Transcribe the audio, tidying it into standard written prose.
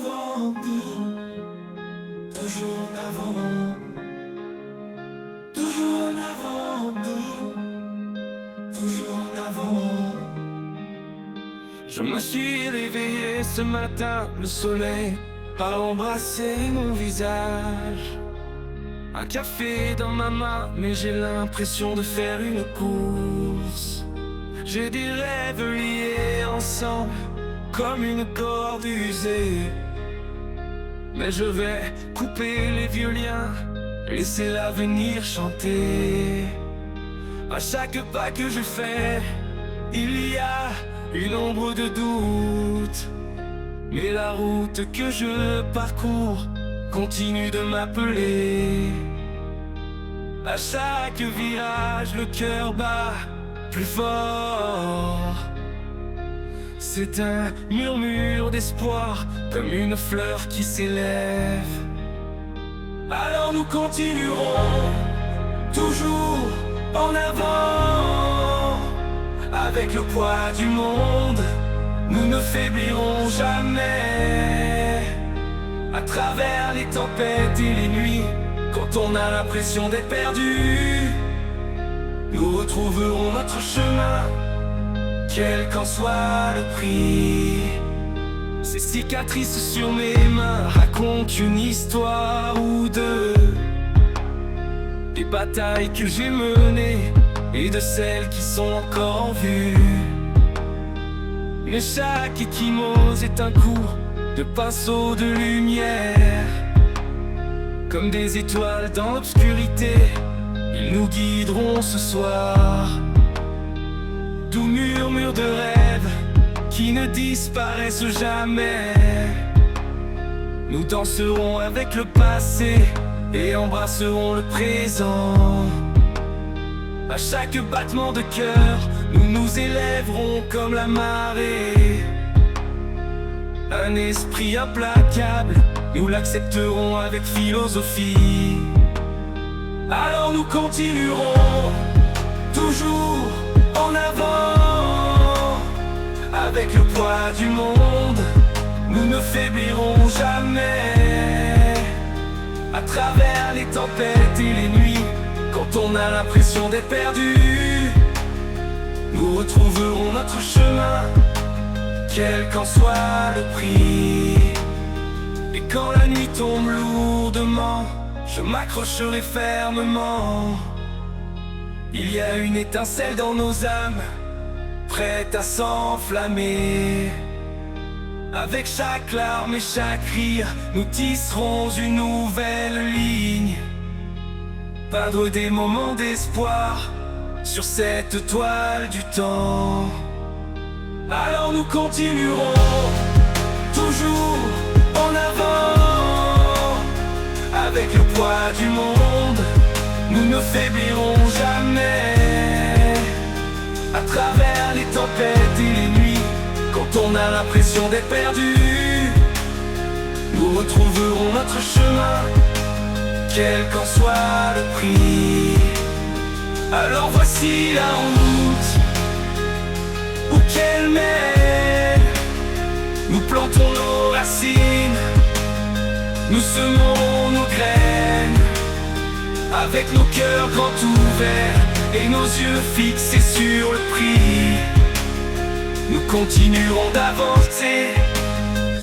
avant nous, toujours en avant, toujours en avant nous, toujours en avant. Je me suis réveillé ce matin, le soleil a embrassé mon visage. Un café dans ma main, mais j'ai l'impression de faire une course. J'ai des rêves liés ensemble, comme une corde usée. Mais je vais couper les vieux liens, laisser l'avenir chanter. À chaque pas que je fais, il y a une ombre de doute. Mais la route que je parcours continue de m'appeler. À chaque virage, le cœur bat plus fort. C'est un murmure d'espoir, comme une fleur qui s'élève. Alors nous continuerons, toujours en avant. Avec le poids du monde, nous ne faiblirons jamais. À travers les tempêtes et les nuits, quand on a l'impression d'être perdu, nous retrouverons notre chemin, quel qu'en soit le prix. Ces cicatrices sur mes mains racontent une histoire ou deux, des batailles que j'ai menées et de celles qui sont encore en vue. Mais chaque échymose est un coup de pinceau de lumière. Comme des étoiles dans l'obscurité, ils nous guideront ce soir. Doux murmures de rêves qui ne disparaissent jamais. Nous danserons avec le passé et embrasserons le présent. À chaque battement de cœur, nous nous élèverons comme la marée. Un esprit implacable, nous l'accepterons avec philosophie. Alors nous continuerons, toujours en avant. Avec le poids du monde, nous ne faiblirons jamais. À travers les tempêtes et les nuits, quand on a l'impression d'être perdu, nous retrouverons notre chemin, quel qu'en soit le prix. Et quand la nuit tombe lourdement, je m'accrocherai fermement. Il y a une étincelle dans nos âmes, prête à s'enflammer. Avec chaque larme et chaque rire, nous tisserons une nouvelle ligne. Peindre des moments d'espoir sur cette toile du temps. Alors nous continuerons, toujours en avant. Avec le poids du monde, nous ne faiblirons jamais. À travers les tempêtes et les nuits, quand on a l'impression d'être perdu, nous retrouverons notre chemin, quel qu'en soit le prix. Alors voici la route où qu'elle mène. Nous plantons nos racines, nous semerons nos graines. Avec nos cœurs grands ouverts et nos yeux fixés sur le prix, nous continuerons d'avancer